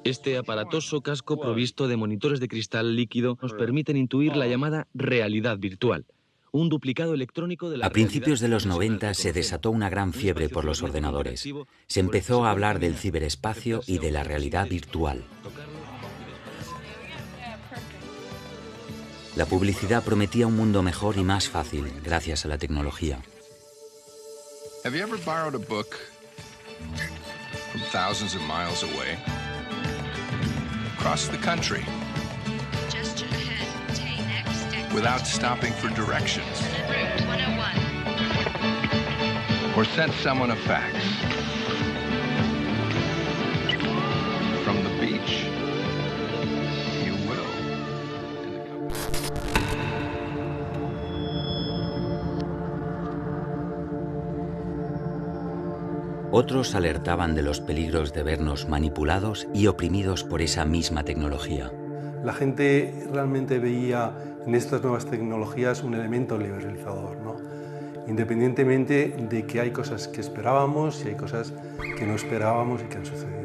Este aparatoso casco provisto de monitores de cristal líquido nos permiten intuir la llamada realidad virtual, un duplicado electrónico de la A principios de los realidad 90 se desató una gran fiebre por los ordenadores. Se empezó a hablar del ciberespacio y de la realidad virtual. La publicidad prometía un mundo mejor y más fácil gracias a la tecnología. Have you ever borrowed a book from thousands of miles away? Across the country. Gesture ahead. Take next exit. Without stopping for directions. Route 101. Or sent someone a fax. From the beach. You will. Otros alertaban de los peligros de vernos manipulados y oprimidos por esa misma tecnología. La gente realmente veía en estas nuevas tecnologías un elemento liberalizador, ¿no? Independientemente de que hay cosas que esperábamos y hay cosas que no esperábamos y que han sucedido.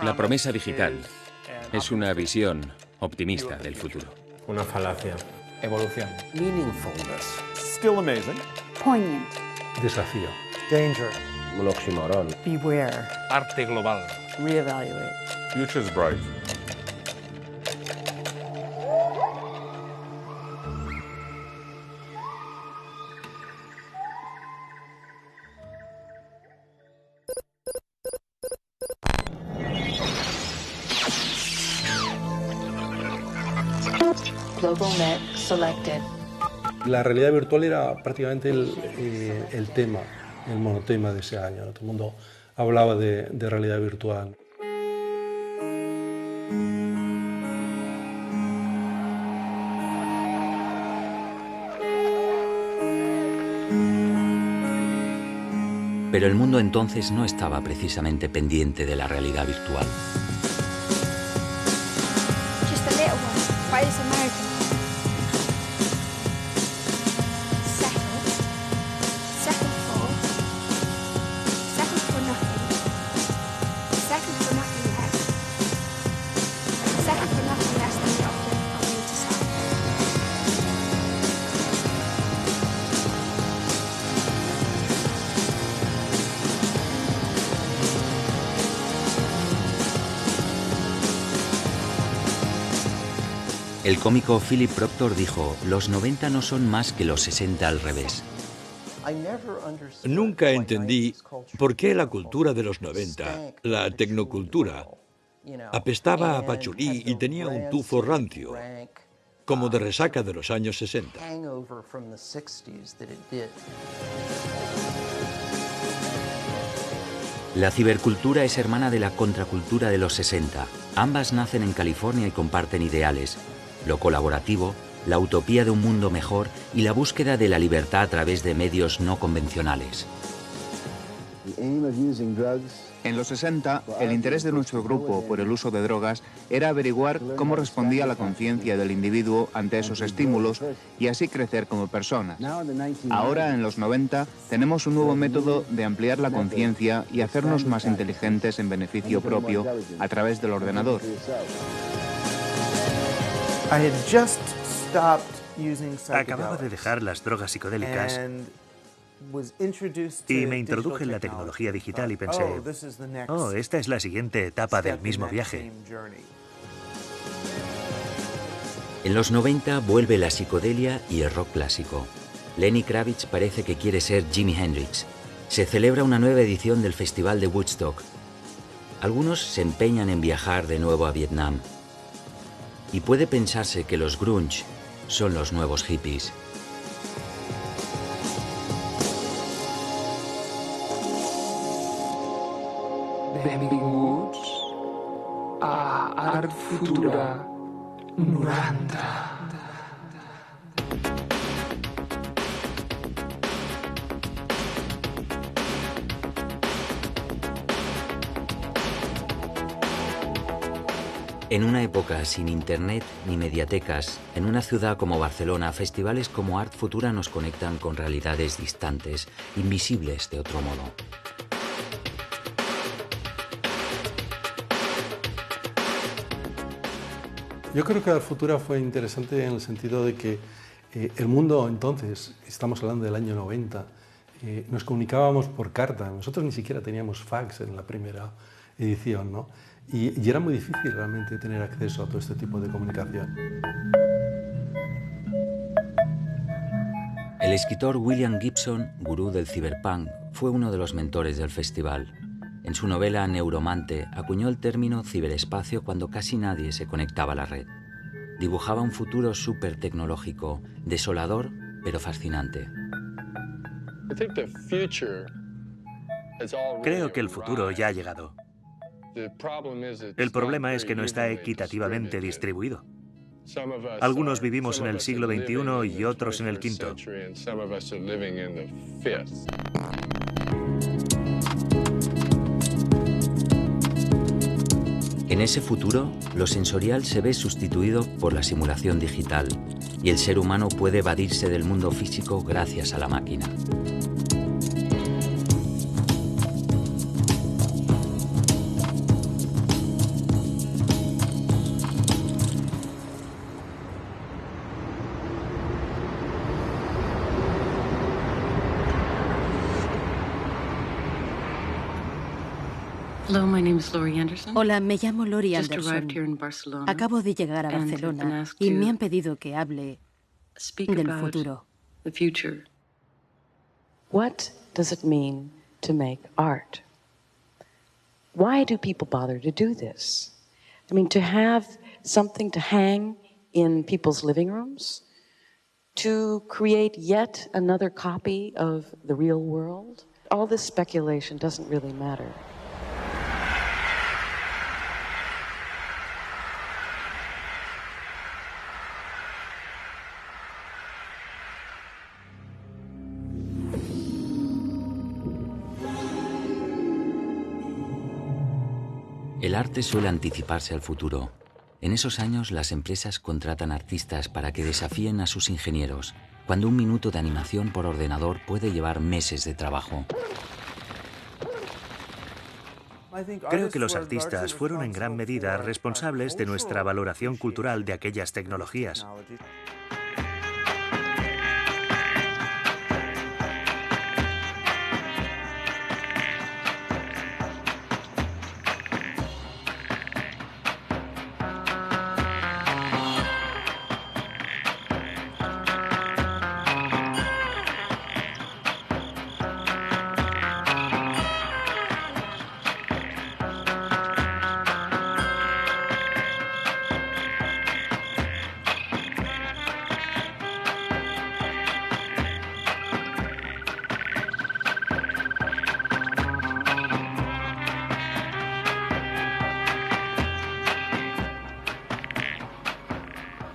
La promesa digital es una visión optimista del futuro. Una falacia. Evolución. Meaningfulness. Still amazing. Poignant. Desafío. Danger. Un oxímoron. Beware. Arte global. Reevaluate. Future's bright. Global net selected. La realidad virtual era prácticamente el tema, el monotema de ese año, ¿no? Todo el mundo hablaba de realidad virtual. Pero el mundo entonces no estaba precisamente pendiente de la realidad virtual. Just a little one. Why is American? Settle. Settle for. Settle for nothing. Settle for nothing less. Settle for nothing less than the offer of me to sell. El cómico Philip Proctor dijo, los 90 no son más que los 60 al revés. Nunca entendí por qué la cultura de los 90, la tecnocultura, apestaba a pachulí y tenía un tufo rancio, como de resaca de los años 60. La cibercultura es hermana de la contracultura de los 60. Ambas nacen en California y comparten ideales: lo colaborativo, la utopía de un mundo mejor y la búsqueda de la libertad a través de medios no convencionales. En los 60, el interés de nuestro grupo por el uso de drogas era averiguar cómo respondía la conciencia del individuo ante esos estímulos y así crecer como personas. Ahora, en los 90, tenemos un nuevo método de ampliar la conciencia y hacernos más inteligentes en beneficio propio a través del ordenador. Acababa de dejar las drogas psicodélicas y me introduje en la tecnología digital y pensé, oh, esta es la siguiente etapa del mismo viaje. En los 90 vuelve la psicodelia y el rock clásico. Lenny Kravitz parece que quiere ser Jimi Hendrix. Se celebra una nueva edición del Festival de Woodstock. Algunos se empeñan en viajar de nuevo a Vietnam. Y puede pensarse que los grunge son los nuevos hippies. Benvinguts a Art Futura 90. En una época sin internet ni mediatecas, en una ciudad como Barcelona, festivales como Art Futura nos conectan con realidades distantes, invisibles de otro modo. Yo creo que Art Futura fue interesante en el sentido de que el mundo entonces, estamos hablando del año 90, nos comunicábamos por carta. Nosotros ni siquiera teníamos fax en la primera edición, ¿no? Y era muy difícil realmente tener acceso a todo este tipo de comunicación. El escritor William Gibson, gurú del cyberpunk, fue uno de los mentores del festival. En su novela Neuromante acuñó el término ciberespacio cuando casi nadie se conectaba a la red. Dibujaba un futuro súper tecnológico, desolador pero fascinante. Creo que el futuro ya ha llegado. El problema es que no está equitativamente distribuido. Algunos vivimos en el siglo XXI y otros en el V. En ese futuro, lo sensorial se ve sustituido por la simulación digital y el ser humano puede evadirse del mundo físico gracias a la máquina. Hola, me llamo Lori Anderson. Acabo de llegar a Barcelona y me han pedido que hable del futuro. What does it mean to make art? Why do people bother to do this? I mean, to have something to hang in people's living rooms? To create yet another copy of the real world? All this speculation doesn't really matter. El arte suele anticiparse al futuro. En esos años, las empresas contratan artistas para que desafíen a sus ingenieros, cuando un minuto de animación por ordenador puede llevar meses de trabajo. Creo que los artistas fueron en gran medida responsables de nuestra valoración cultural de aquellas tecnologías.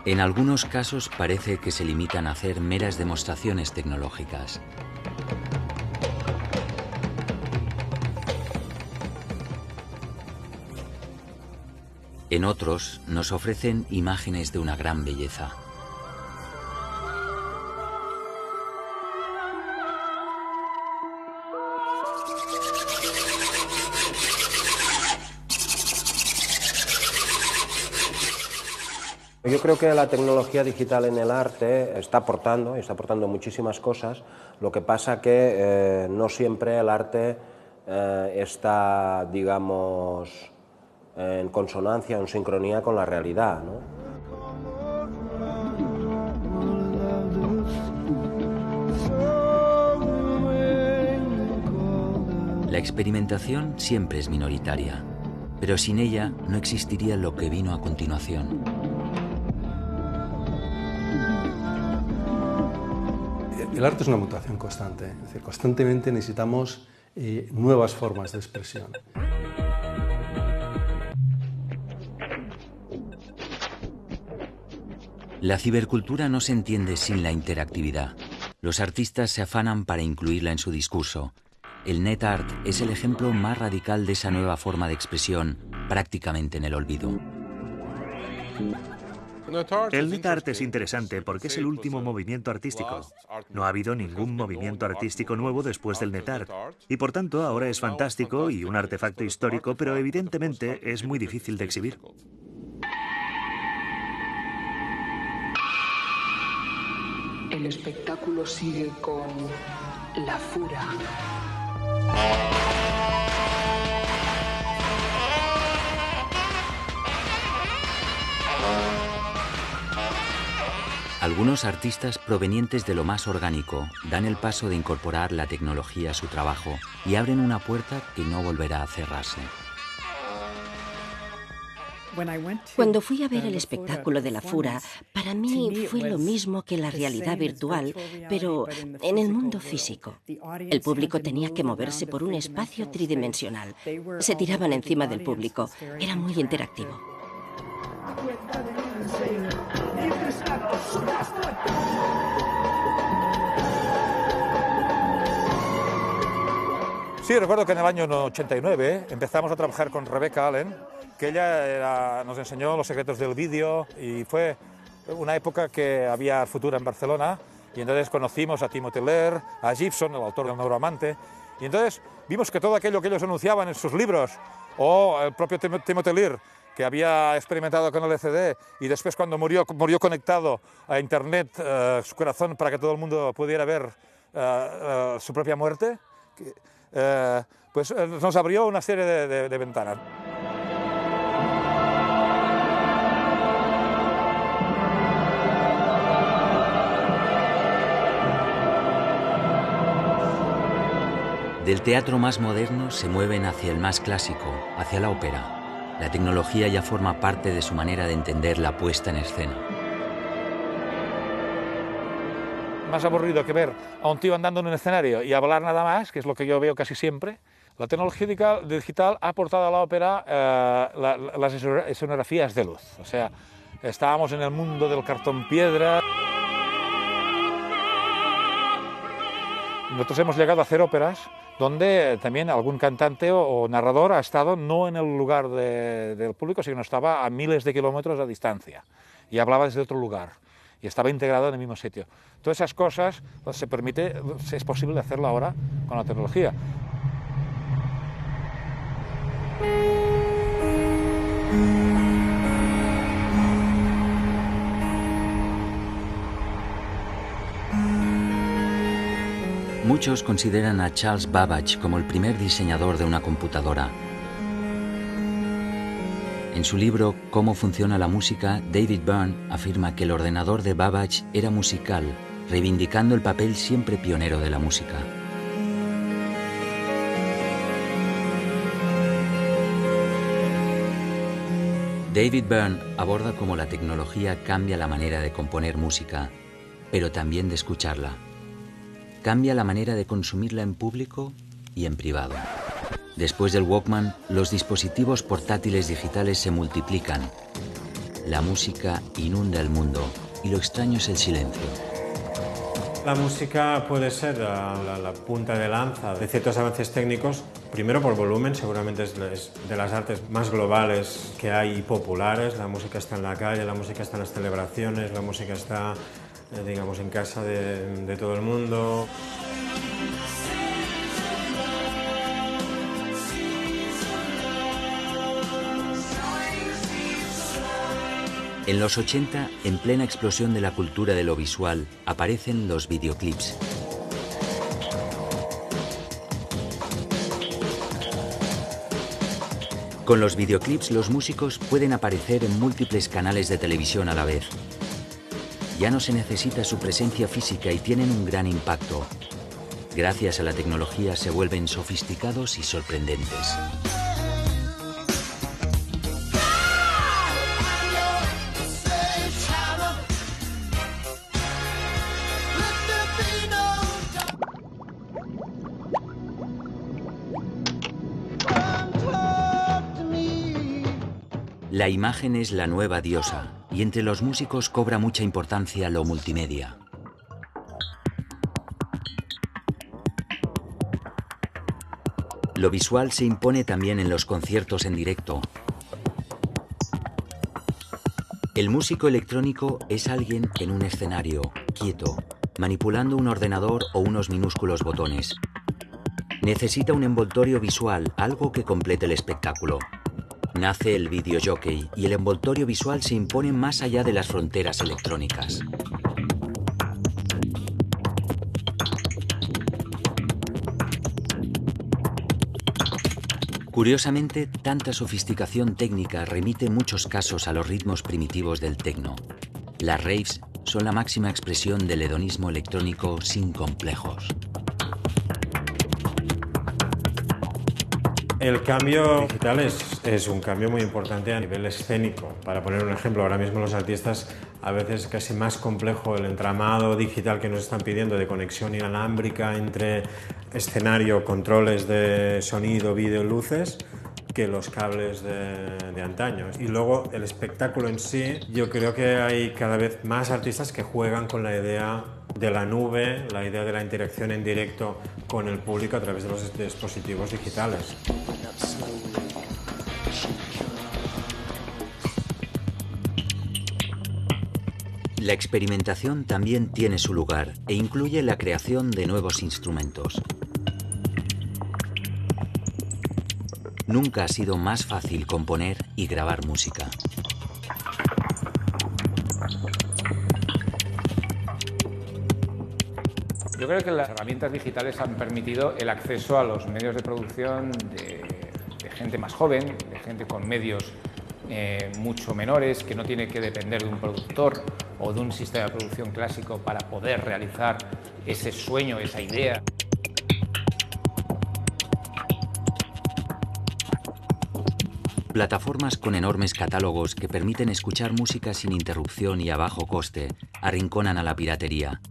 En algunos casos parece que se limitan a hacer meras demostraciones tecnológicas. En otros nos ofrecen imágenes de una gran belleza. Yo creo que la tecnología digital en el arte está aportando muchísimas cosas. Lo que pasa que no siempre el arte está, digamos, en consonancia, en sincronía con la realidad, ¿no? La experimentación siempre es minoritaria. pero sin ella no existiría lo que vino a continuación. El arte es una mutación constante, es decir, constantemente necesitamos nuevas formas de expresión. La cibercultura no se entiende sin la interactividad. Los artistas se afanan para incluirla en su discurso. El net art es el ejemplo más radical de esa nueva forma de expresión, prácticamente en el olvido. El net art es interesante porque es el último movimiento artístico. No ha habido ningún movimiento artístico nuevo después del net art, y por tanto ahora es fantástico y un artefacto histórico, pero evidentemente es muy difícil de exhibir. El espectáculo sigue con La Fura. Algunos artistas provenientes de lo más orgánico dan el paso de incorporar la tecnología a su trabajo y abren una puerta que no volverá a cerrarse. Cuando fui a ver el espectáculo de La Fura, para mí fue lo mismo que la realidad virtual, pero en el mundo físico. El público tenía que moverse por un espacio tridimensional. Se tiraban encima del público. Era muy interactivo. Sí, recuerdo que en el año 89 empezamos a trabajar con Rebecca Allen, que ella nos enseñó los secretos del vídeo, y fue una época que había Futura en Barcelona, y entonces conocimos a Timothy Lear, a Gibson, el autor del Neuroamante, y entonces vimos que todo aquello que ellos anunciaban en sus libros, o el propio Timothy Lear, que había experimentado con el LCD, y después cuando murió conectado a Internet, su corazón, para que todo el mundo pudiera ver su propia muerte, pues nos abrió una serie de ventanas. Del teatro más moderno se mueven hacia el más clásico, hacia la ópera. La tecnología ya forma parte de su manera de entender la puesta en escena. Más aburrido que ver a un tío andando en un escenario y hablar nada más, que es lo que yo veo casi siempre. La tecnología digital ha aportado a la ópera las escenografías de luz. O sea, estábamos en el mundo del cartón piedra. Nosotros hemos llegado a hacer óperas donde también algún cantante o narrador ha estado no en el lugar del público, sino estaba a miles de kilómetros de distancia y hablaba desde otro lugar y estaba integrado en el mismo sitio. Todas esas cosas pues, es posible hacerlo ahora con la tecnología. Muchos consideran a Charles Babbage como el primer diseñador de una computadora. En su libro Cómo funciona la música, David Byrne afirma que el ordenador de Babbage era musical, reivindicando el papel siempre pionero de la música. David Byrne aborda cómo la tecnología cambia la manera de componer música, pero también de escucharla. Cambia la manera de consumirla en público y en privado. Después del Walkman, los dispositivos portátiles digitales se multiplican. La música inunda el mundo y lo extraño es el silencio. La música puede ser la punta de lanza de ciertos avances técnicos, primero por volumen, seguramente es de las artes más globales que hay y populares. La música está en la calle, la música está en las celebraciones, la música está, digamos, en casa de todo el mundo. En los 80, en plena explosión de la cultura de lo visual, aparecen los videoclips. Con los videoclips, los músicos pueden aparecer en múltiples canales de televisión a la vez. Ya no se necesita su presencia física y tienen un gran impacto. Gracias a la tecnología se vuelven sofisticados y sorprendentes. La imagen es la nueva diosa, y entre los músicos cobra mucha importancia lo multimedia. Lo visual se impone también en los conciertos en directo. El músico electrónico es alguien en un escenario, quieto, manipulando un ordenador o unos minúsculos botones. Necesita un envoltorio visual, algo que complete el espectáculo. Nace el videojockey y el envoltorio visual se impone más allá de las fronteras electrónicas. Curiosamente, tanta sofisticación técnica remite en muchos casos a los ritmos primitivos del techno. Las raves son la máxima expresión del hedonismo electrónico sin complejos. El cambio digital es un cambio muy importante a nivel escénico. Para poner un ejemplo, ahora mismo los artistas a veces es casi más complejo el entramado digital que nos están pidiendo de conexión inalámbrica entre escenario, controles de sonido, vídeo, luces, que los cables de antaño. Y luego el espectáculo en sí, yo creo que hay cada vez más artistas que juegan con la idea de la nube, la idea de la interacción en directo con el público a través de los dispositivos digitales. La experimentación también tiene su lugar e incluye la creación de nuevos instrumentos. Nunca ha sido más fácil componer y grabar música. Yo creo que las herramientas digitales han permitido el acceso a los medios de producción de gente más joven, de gente con medios mucho menores, que no tiene que depender de un productor o de un sistema de producción clásico para poder realizar ese sueño, esa idea. Plataformas con enormes catálogos que permiten escuchar música sin interrupción y a bajo coste arrinconan a la piratería.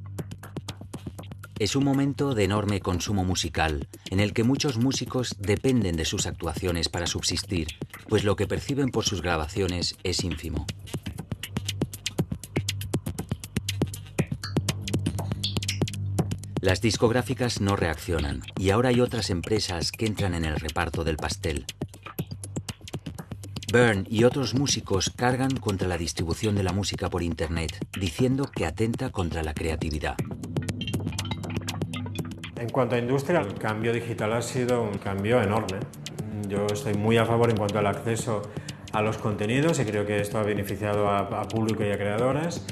Es un momento de enorme consumo musical, en el que muchos músicos dependen de sus actuaciones para subsistir, pues lo que perciben por sus grabaciones es ínfimo. Las discográficas no reaccionan, y ahora hay otras empresas que entran en el reparto del pastel. Byrne y otros músicos cargan contra la distribución de la música por Internet, diciendo que atenta contra la creatividad. En cuanto a industria, el cambio digital ha sido un cambio enorme. Yo estoy muy a favor en cuanto al acceso a los contenidos y creo que esto ha beneficiado a público y a creadores.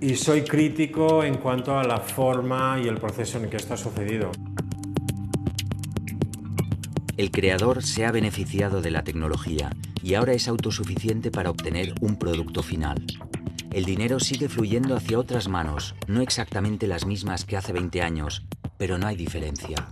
Y soy crítico en cuanto a la forma y el proceso en que esto ha sucedido. El creador se ha beneficiado de la tecnología y ahora es autosuficiente para obtener un producto final. El dinero sigue fluyendo hacia otras manos, no exactamente las mismas que hace 20 años, pero no hay diferencia.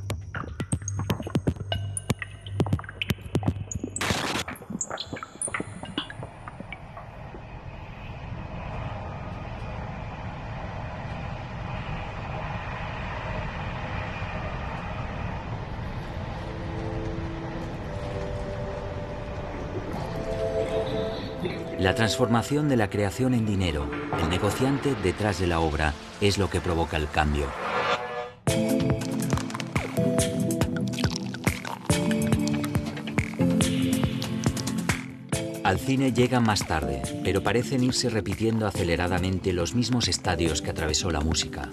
La transformación de la creación en dinero, el negociante detrás de la obra, es lo que provoca el cambio. Al cine llega más tarde, pero parecen irse repitiendo aceleradamente los mismos estadios que atravesó la música.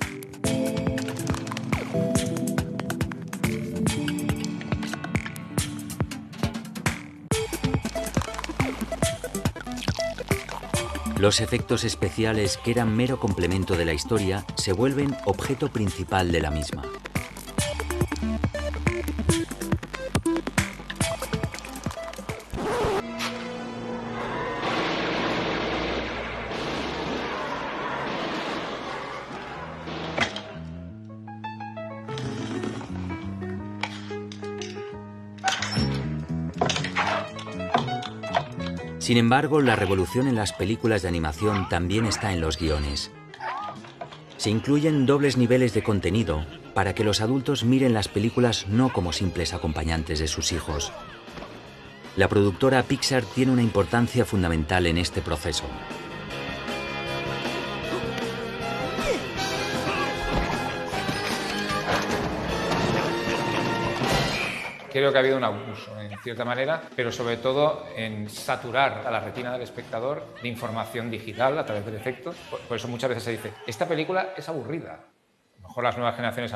Los efectos especiales, que eran mero complemento de la historia, se vuelven objeto principal de la misma. Sin embargo, la revolución en las películas de animación también está en los guiones. Se incluyen dobles niveles de contenido para que los adultos miren las películas no como simples acompañantes de sus hijos. La productora Pixar tiene una importancia fundamental en este proceso. Creo que ha habido un abuso, en cierta manera, pero sobre todo en saturar a la retina del espectador de información digital a través del efecto. Por eso muchas veces se dice, esta película es aburrida. A lo mejor las nuevas generaciones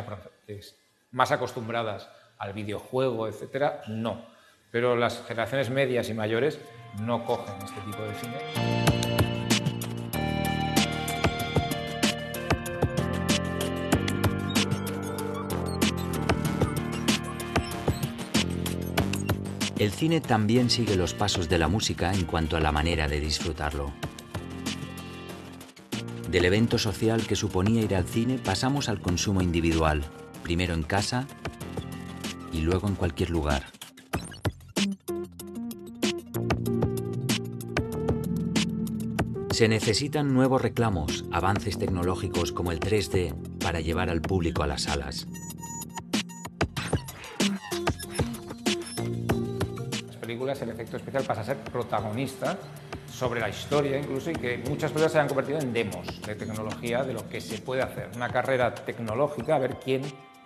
más acostumbradas al videojuego, etcétera, no. Pero las generaciones medias y mayores no cogen este tipo de cine. El cine también sigue los pasos de la música en cuanto a la manera de disfrutarlo. Del evento social que suponía ir al cine pasamos al consumo individual, primero en casa y luego en cualquier lugar. Se necesitan nuevos reclamos, avances tecnológicos como el 3D para llevar al público a las salas. El efecto especial pasa a ser protagonista sobre la historia incluso, y que muchas películas se han convertido en demos de tecnología de lo que se puede hacer. Una carrera tecnológica a ver quién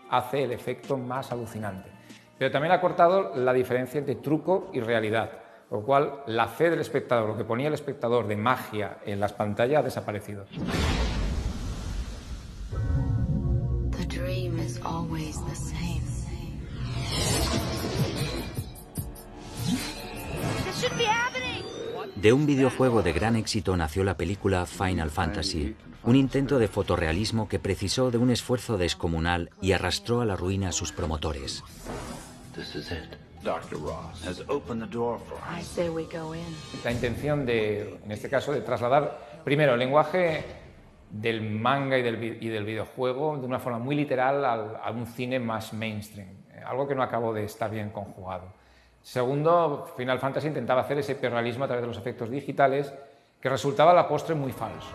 hace el efecto más alucinante. Pero también ha cortado la diferencia entre truco y realidad, con lo cual la fe del espectador, lo que ponía el espectador de magia en las pantallas, ha desaparecido. The dream is always the same. De un videojuego de gran éxito nació la película Final Fantasy, un intento de fotorrealismo que precisó de un esfuerzo descomunal y arrastró a la ruina a sus promotores. La intención en este caso, de trasladar primero el lenguaje del manga y del videojuego de una forma muy literal a un cine más mainstream, algo que no acabó de estar bien conjugado. Segundo, Final Fantasy intentaba hacer ese hiperrealismo a través de los efectos digitales, que resultaba a la postre muy falso.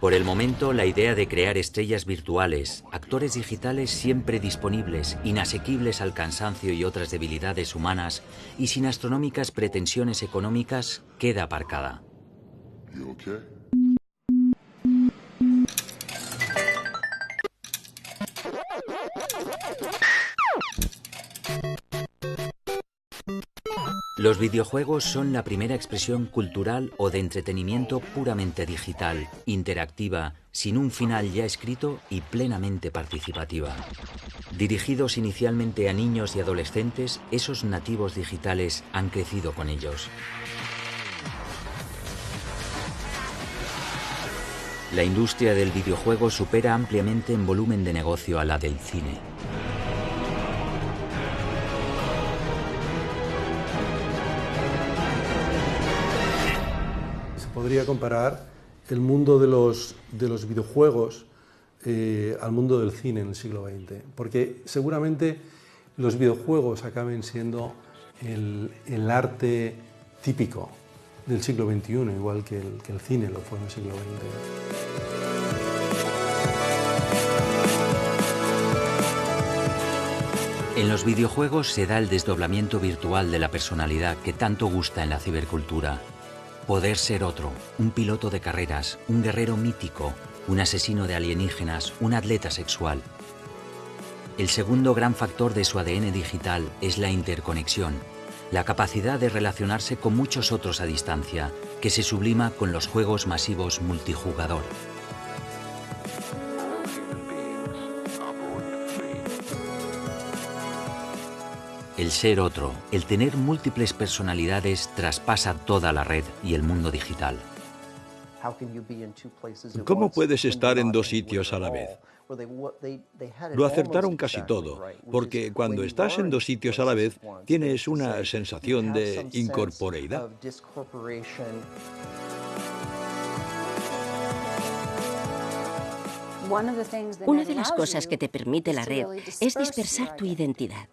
Por el momento, la idea de crear estrellas virtuales, actores digitales siempre disponibles, inasequibles al cansancio y otras debilidades humanas, y sin astronómicas pretensiones económicas, queda aparcada. Los videojuegos son la primera expresión cultural o de entretenimiento puramente digital, interactiva, sin un final ya escrito y plenamente participativa. Dirigidos inicialmente a niños y adolescentes, esos nativos digitales han crecido con ellos. La industria del videojuego supera ampliamente en volumen de negocio a la del cine. Podría comparar el mundo de los videojuegos al mundo del cine en el siglo XX, porque seguramente los videojuegos acaben siendo el arte típico del siglo XXI, igual que el cine lo fue en el siglo XX. En los videojuegos se da el desdoblamiento virtual de la personalidad que tanto gusta en la cibercultura. Poder ser otro, un piloto de carreras, un guerrero mítico, un asesino de alienígenas, un atleta sexual. El segundo gran factor de su ADN digital es la interconexión, la capacidad de relacionarse con muchos otros a distancia, que se sublima con los juegos masivos multijugador. El ser otro, el tener múltiples personalidades, traspasa toda la red y el mundo digital. ¿Cómo puedes estar en dos sitios a la vez? Lo acertaron casi todo, porque cuando estás en dos sitios a la vez, tienes una sensación de incorporeidad. Una de las cosas que te permite la red es dispersar tu identidad.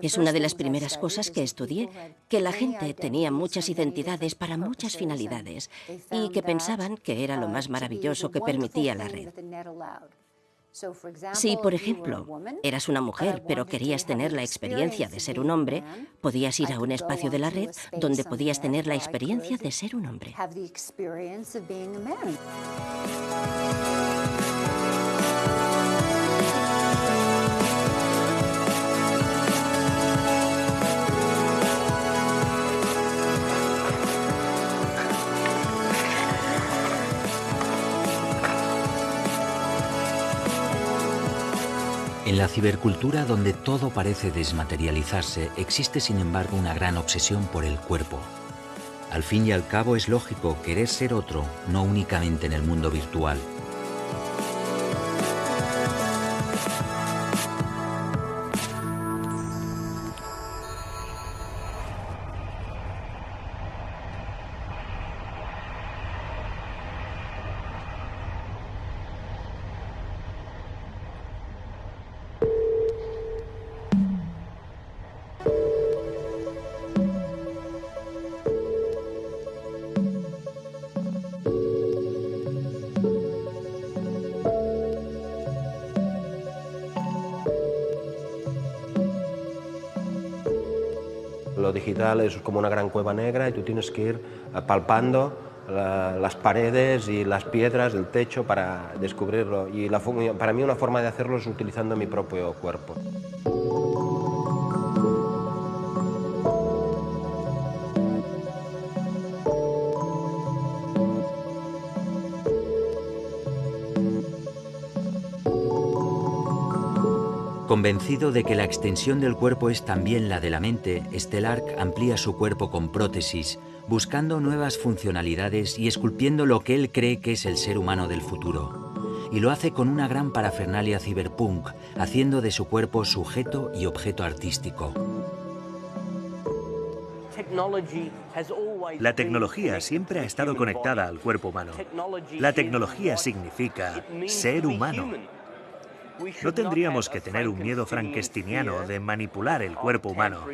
Es una de las primeras cosas que estudié, que la gente tenía muchas identidades para muchas finalidades y que pensaban que era lo más maravilloso que permitía la red. Si, por ejemplo, eras una mujer pero querías tener la experiencia de ser un hombre, podías ir a un espacio de la red donde podías tener la experiencia de ser un hombre. En la cibercultura, donde todo parece desmaterializarse, existe sin embargo una gran obsesión por el cuerpo. Al fin y al cabo es lógico querer ser otro, no únicamente en el mundo virtual. Lo digital es como una gran cueva negra y tú tienes que ir palpando las paredes y las piedras del techo para descubrirlo. Y para mí una forma de hacerlo es utilizando mi propio cuerpo. Convencido de que la extensión del cuerpo es también la de la mente, Stellark amplía su cuerpo con prótesis, buscando nuevas funcionalidades y esculpiendo lo que él cree que es el ser humano del futuro. Y lo hace con una gran parafernalia cyberpunk, haciendo de su cuerpo sujeto y objeto artístico. La tecnología siempre ha estado conectada al cuerpo humano. La tecnología significa ser humano. No tendríamos que tener un miedo frankensteiniano de manipular el cuerpo humano.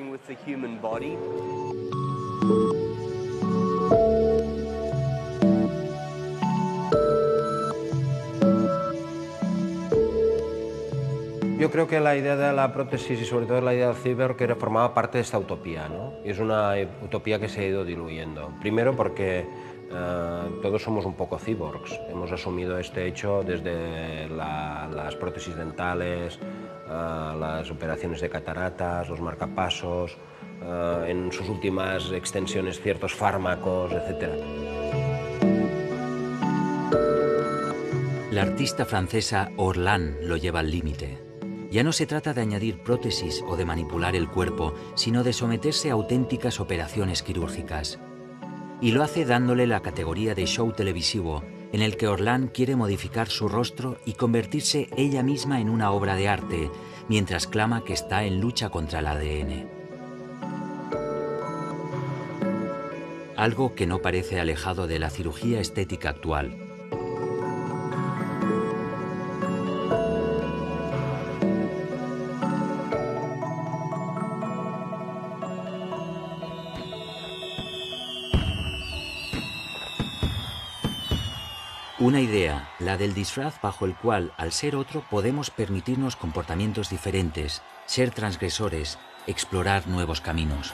Yo creo que la idea de la prótesis y sobre todo la idea del ciber que formaba parte de esta utopía, ¿no? Y es una utopía que se ha ido diluyendo. Primero porque todos somos un poco cyborgs. Hemos asumido este hecho desde las prótesis dentales, las operaciones de cataratas, los marcapasos, en sus últimas extensiones ciertos fármacos, etc. La artista francesa Orlan lo lleva al límite. Ya no se trata de añadir prótesis o de manipular el cuerpo, sino de someterse a auténticas operaciones quirúrgicas. Y lo hace dándole la categoría de show televisivo, en el que Orlan quiere modificar su rostro y convertirse ella misma en una obra de arte, mientras clama que está en lucha contra el ADN. Algo que no parece alejado de la cirugía estética actual. Una idea, la del disfraz bajo el cual, al ser otro, podemos permitirnos comportamientos diferentes, ser transgresores, explorar nuevos caminos.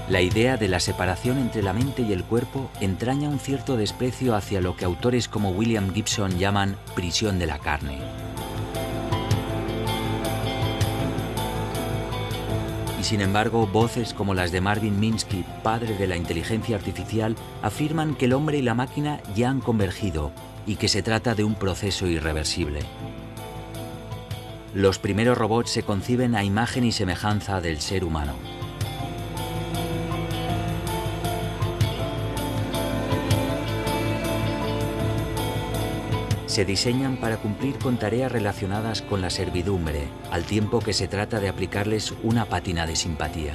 La idea de la separación entre la mente y el cuerpo entraña un cierto desprecio hacia lo que autores como William Gibson llaman prisión de la carne. Y sin embargo, voces como las de Marvin Minsky, padre de la inteligencia artificial, afirman que el hombre y la máquina ya han convergido y que se trata de un proceso irreversible. Los primeros robots se conciben a imagen y semejanza del ser humano. Se diseñan para cumplir con tareas relacionadas con la servidumbre, al tiempo que se trata de aplicarles una pátina de simpatía.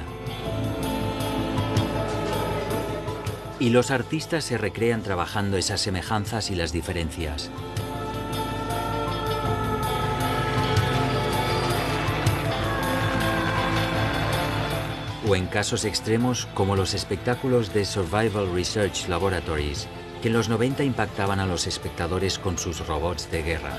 Y los artistas se recrean trabajando esas semejanzas y las diferencias. O en casos extremos como los espectáculos de Survival Research Laboratories, que en los 90 impactaban a los espectadores con sus robots de guerra.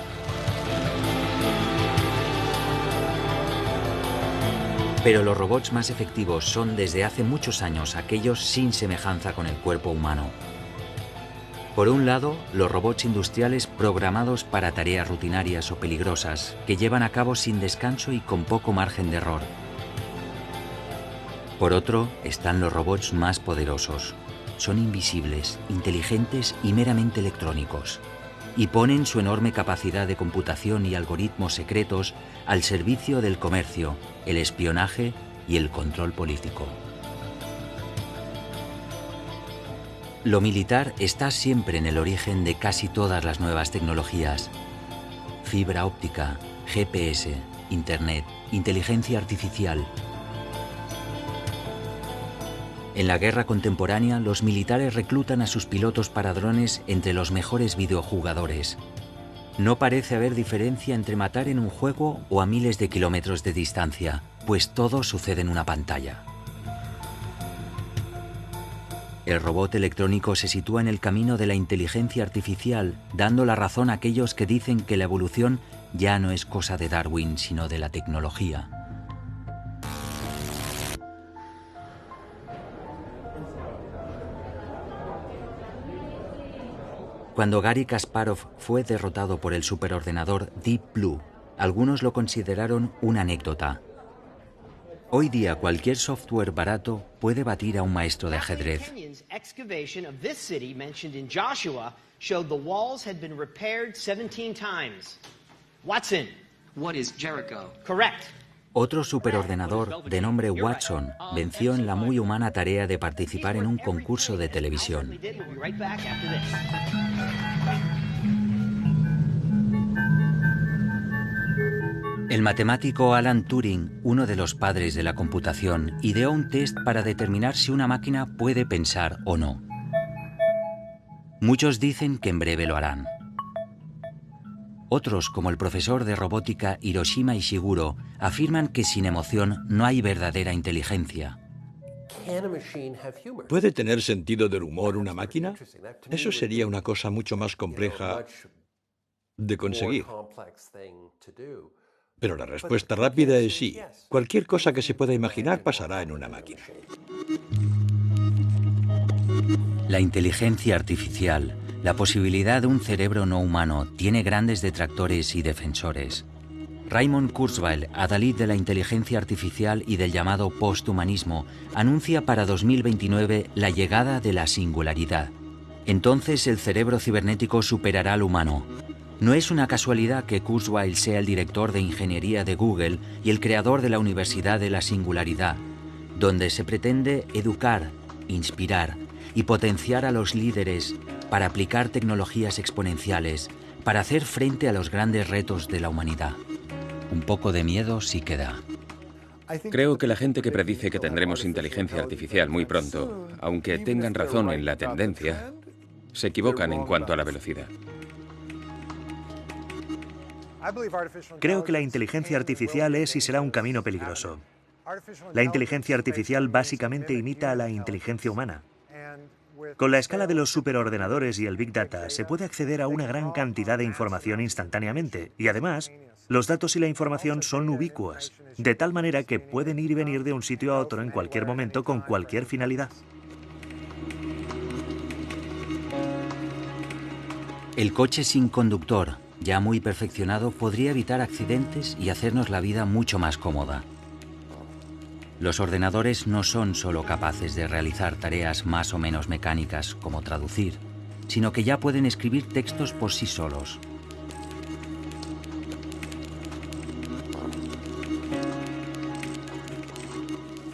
Pero los robots más efectivos son desde hace muchos años aquellos sin semejanza con el cuerpo humano. Por un lado, los robots industriales programados para tareas rutinarias o peligrosas, que llevan a cabo sin descanso y con poco margen de error. Por otro, están los robots más poderosos. Son invisibles, inteligentes y meramente electrónicos. Y ponen su enorme capacidad de computación y algoritmos secretos al servicio del comercio, el espionaje y el control político. Lo militar está siempre en el origen de casi todas las nuevas tecnologías. Fibra óptica, GPS, Internet, inteligencia artificial. En la guerra contemporánea, los militares reclutan a sus pilotos para drones entre los mejores videojugadores. No parece haber diferencia entre matar en un juego o a miles de kilómetros de distancia, pues todo sucede en una pantalla. El robot electrónico se sitúa en el camino de la inteligencia artificial, dando la razón a aquellos que dicen que la evolución ya no es cosa de Darwin, sino de la tecnología. Cuando Garry Kasparov fue derrotado por el superordenador Deep Blue, algunos lo consideraron una anécdota. Hoy día cualquier software barato puede batir a un maestro de ajedrez. Otro superordenador de nombre Watson venció en la muy humana tarea de participar en un concurso de televisión. El matemático Alan Turing, uno de los padres de la computación, ideó un test para determinar si una máquina puede pensar o no. Muchos dicen que en breve lo harán. Otros, como el profesor de robótica Hiroshima Ishiguro, afirman que sin emoción no hay verdadera inteligencia. ¿Puede tener sentido del humor una máquina? Eso sería una cosa mucho más compleja de conseguir. Pero la respuesta rápida es sí. Cualquier cosa que se pueda imaginar pasará en una máquina. La inteligencia artificial, la posibilidad de un cerebro no humano, tiene grandes detractores y defensores. Raymond Kurzweil, adalid de la inteligencia artificial y del llamado posthumanismo, anuncia para 2029 la llegada de la singularidad. Entonces el cerebro cibernético superará al humano. No es una casualidad que Kurzweil sea el director de ingeniería de Google y el creador de la Universidad de la Singularidad, donde se pretende educar, inspirar y potenciar a los líderes para aplicar tecnologías exponenciales, para hacer frente a los grandes retos de la humanidad. Un poco de miedo sí que da. Creo que la gente que predice que tendremos inteligencia artificial muy pronto, aunque tengan razón en la tendencia, se equivocan en cuanto a la velocidad. Creo que la inteligencia artificial es y será un camino peligroso. La inteligencia artificial básicamente imita a la inteligencia humana. Con la escala de los superordenadores y el Big Data se puede acceder a una gran cantidad de información instantáneamente y además los datos y la información son ubicuas, de tal manera que pueden ir y venir de un sitio a otro en cualquier momento con cualquier finalidad. El coche sin conductor, ya muy perfeccionado, podría evitar accidentes y hacernos la vida mucho más cómoda. Los ordenadores no son solo capaces de realizar tareas más o menos mecánicas como traducir, sino que ya pueden escribir textos por sí solos.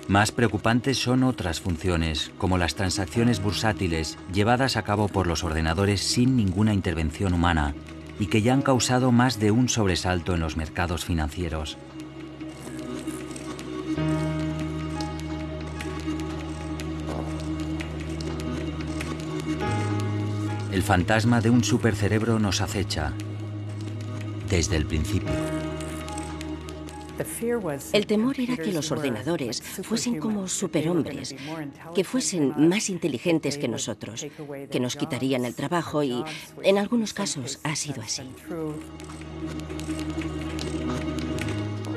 Más preocupantes son otras funciones, como las transacciones bursátiles llevadas a cabo por los ordenadores sin ninguna intervención humana y que ya han causado más de un sobresalto en los mercados financieros. El fantasma de un supercerebro nos acecha desde el principio. El temor era que los ordenadores fuesen como superhombres, que fuesen más inteligentes que nosotros, que nos quitarían el trabajo y, en algunos casos, ha sido así.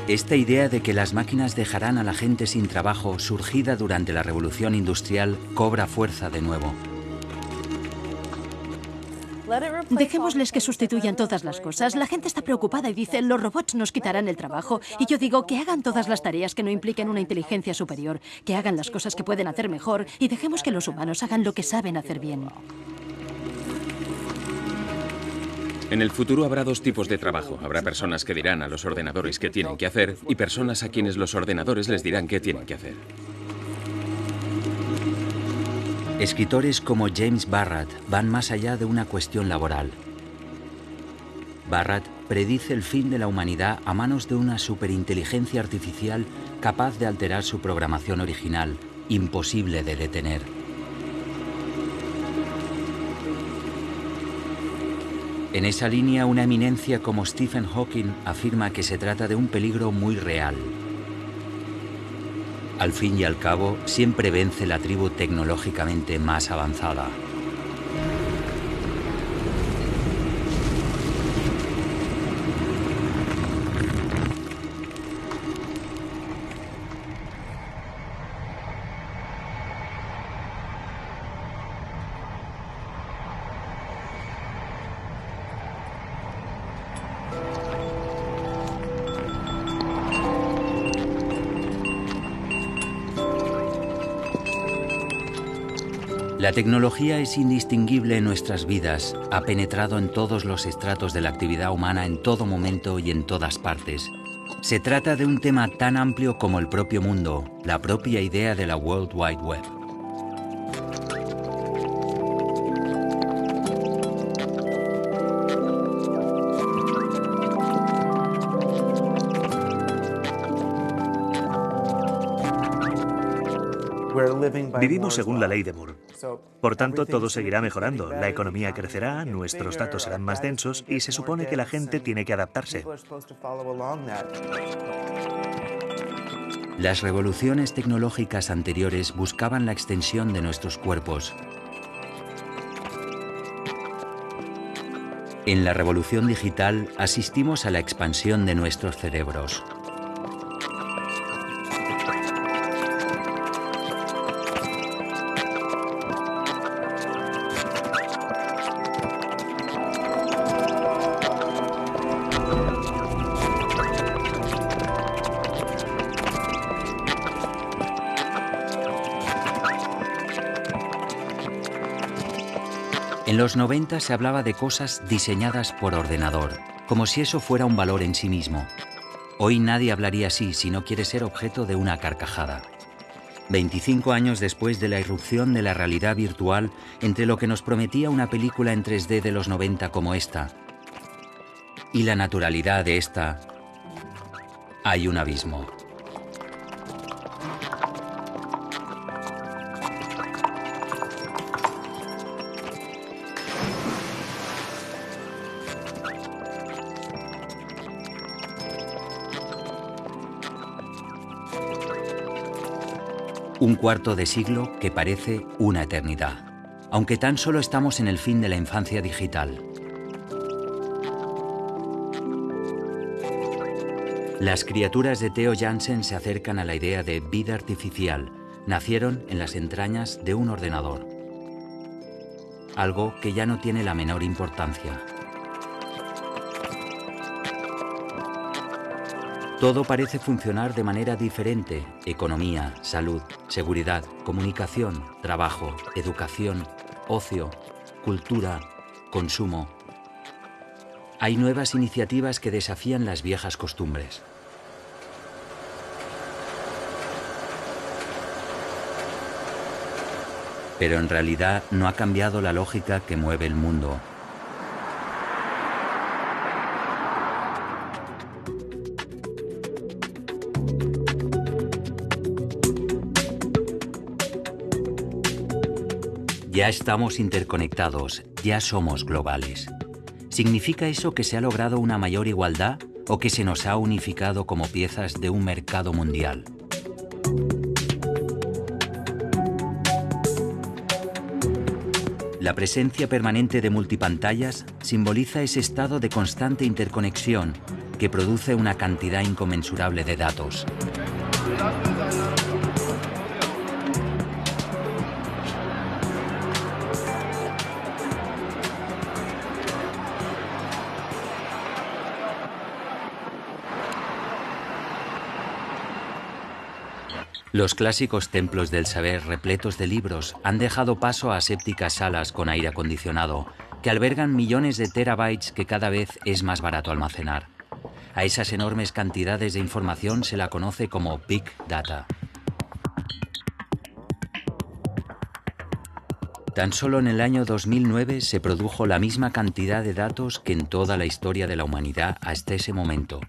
Esta idea de que las máquinas dejarán a la gente sin trabajo, surgida durante la Revolución Industrial, cobra fuerza de nuevo. Dejémosles que sustituyan todas las cosas. La gente está preocupada y dice, los robots nos quitarán el trabajo. Y yo digo, que hagan todas las tareas que no impliquen una inteligencia superior, que hagan las cosas que pueden hacer mejor y dejemos que los humanos hagan lo que saben hacer bien. En el futuro habrá dos tipos de trabajo. Habrá personas que dirán a los ordenadores qué tienen que hacer y personas a quienes los ordenadores les dirán qué tienen que hacer. Escritores como James Barrat van más allá de una cuestión laboral. Barrat predice el fin de la humanidad a manos de una superinteligencia artificial capaz de alterar su programación original, imposible de detener. En esa línea, una eminencia como Stephen Hawking afirma que se trata de un peligro muy real. Al fin y al cabo, siempre vence la tribu tecnológicamente más avanzada. La tecnología es indistinguible en nuestras vidas, ha penetrado en todos los estratos de la actividad humana en todo momento y en todas partes. Se trata de un tema tan amplio como el propio mundo, la propia idea de la World Wide Web. Vivimos según la ley de Moore. Por tanto, todo seguirá mejorando. La economía crecerá, nuestros datos serán más densos y se supone que la gente tiene que adaptarse. Las revoluciones tecnológicas anteriores buscaban la extensión de nuestros cuerpos. En la revolución digital asistimos a la expansión de nuestros cerebros. En los 90 se hablaba de cosas diseñadas por ordenador, como si eso fuera un valor en sí mismo. Hoy nadie hablaría así si no quiere ser objeto de una carcajada. 25 años después de la irrupción de la realidad virtual, entre lo que nos prometía una película en 3D de los 90 como esta y la naturalidad de esta, hay un abismo. Un cuarto de siglo que parece una eternidad, aunque tan solo estamos en el fin de la infancia digital. Las criaturas de Theo Jansen se acercan a la idea de vida artificial. Nacieron en las entrañas de un ordenador. Algo que ya no tiene la menor importancia. Todo parece funcionar de manera diferente: economía, salud, seguridad, comunicación, trabajo, educación, ocio, cultura, consumo. Hay nuevas iniciativas que desafían las viejas costumbres. Pero en realidad no ha cambiado la lógica que mueve el mundo. Ya estamos interconectados, ya somos globales. ¿Significa eso que se ha logrado una mayor igualdad o que se nos ha unificado como piezas de un mercado mundial. La presencia permanente de multipantallas simboliza ese estado de constante interconexión que produce una cantidad inconmensurable de datos. Los clásicos templos del saber repletos de libros han dejado paso a asépticas salas con aire acondicionado que albergan millones de terabytes que cada vez es más barato almacenar. A esas enormes cantidades de información se la conoce como Big Data. Tan solo en el año 2009 se produjo la misma cantidad de datos que en toda la historia de la humanidad hasta ese momento.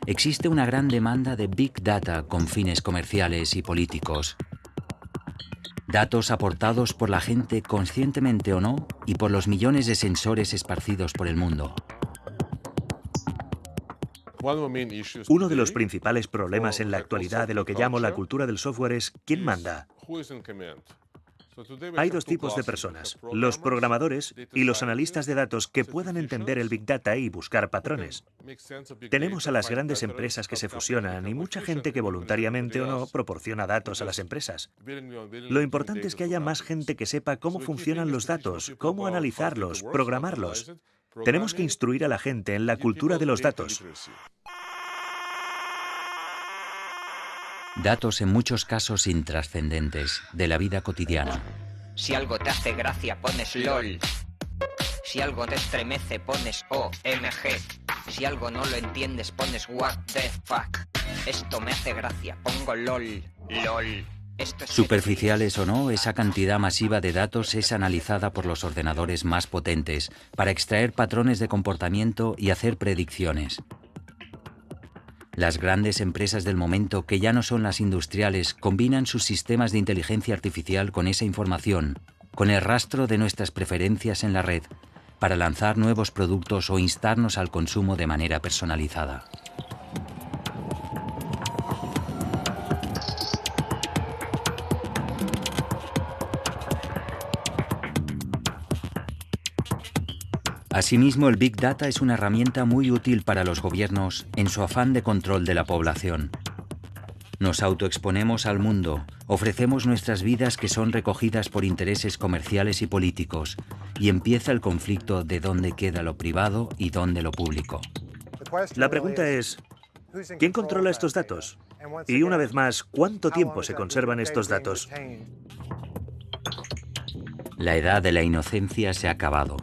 Existe una gran demanda de Big Data con fines comerciales y políticos. Datos aportados por la gente conscientemente o no y por los millones de sensores esparcidos por el mundo. Uno de los principales problemas en la actualidad de lo que llamo la cultura del software es ¿quién manda? Hay dos tipos de personas, los programadores y los analistas de datos que puedan entender el Big Data y buscar patrones. Tenemos a las grandes empresas que se fusionan y mucha gente que voluntariamente o no proporciona datos a las empresas. Lo importante es que haya más gente que sepa cómo funcionan los datos, cómo analizarlos, programarlos. Tenemos que instruir a la gente en la cultura de los datos. Datos en muchos casos intrascendentes de la vida cotidiana. Si algo te hace gracia, pones LOL. Si algo te estremece, pones OMG. Si algo no lo entiendes, pones what the fuck. Esto me hace gracia, pongo LOL. LOL. Superficiales o no, esa cantidad masiva de datos es analizada por los ordenadores más potentes para extraer patrones de comportamiento y hacer predicciones. Las grandes empresas del momento, que ya no son las industriales, combinan sus sistemas de inteligencia artificial con esa información, con el rastro de nuestras preferencias en la red, para lanzar nuevos productos o instarnos al consumo de manera personalizada. Asimismo, el Big Data es una herramienta muy útil para los gobiernos en su afán de control de la población. Nos autoexponemos al mundo, ofrecemos nuestras vidas que son recogidas por intereses comerciales y políticos, y empieza el conflicto de dónde queda lo privado y dónde lo público. La pregunta es, ¿quién controla estos datos? Y una vez más, ¿cuánto tiempo se conservan estos datos? La edad de la inocencia se ha acabado.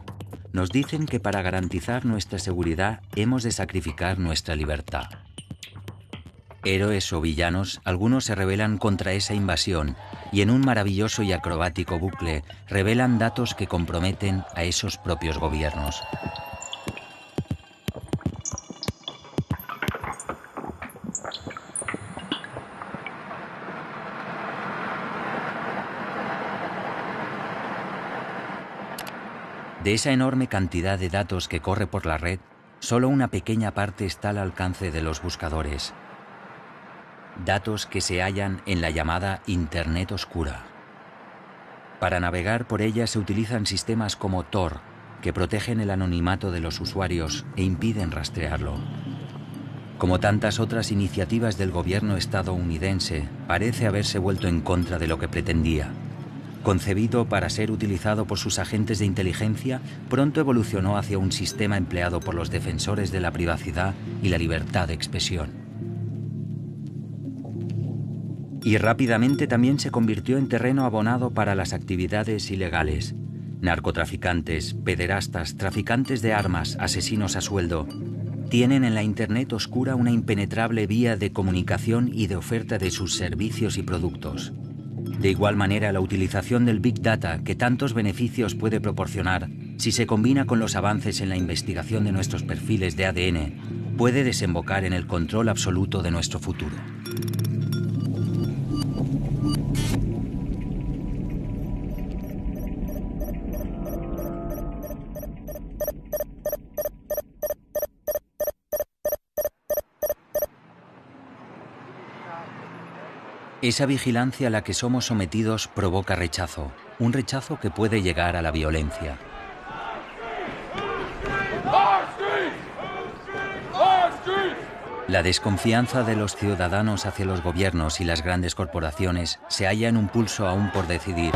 Nos dicen que para garantizar nuestra seguridad hemos de sacrificar nuestra libertad. Héroes o villanos, algunos se rebelan contra esa invasión y en un maravilloso y acrobático bucle revelan datos que comprometen a esos propios gobiernos. De esa enorme cantidad de datos que corre por la red, solo una pequeña parte está al alcance de los buscadores. Datos que se hallan en la llamada Internet oscura. Para navegar por ella se utilizan sistemas como Tor, que protegen el anonimato de los usuarios e impiden rastrearlo. Como tantas otras iniciativas del gobierno estadounidense, parece haberse vuelto en contra de lo que pretendía. Concebido para ser utilizado por sus agentes de inteligencia, pronto evolucionó hacia un sistema empleado por los defensores de la privacidad y la libertad de expresión. Y rápidamente también se convirtió en terreno abonado para las actividades ilegales. Narcotraficantes, pederastas, traficantes de armas, asesinos a sueldo, tienen en la Internet oscura una impenetrable vía de comunicación y de oferta de sus servicios y productos. De igual manera, la utilización del Big Data, que tantos beneficios puede proporcionar, si se combina con los avances en la investigación de nuestros perfiles de ADN, puede desembocar en el control absoluto de nuestro futuro. Esa vigilancia a la que somos sometidos provoca rechazo, un rechazo que puede llegar a la violencia. La desconfianza de los ciudadanos hacia los gobiernos y las grandes corporaciones se halla en un pulso aún por decidir.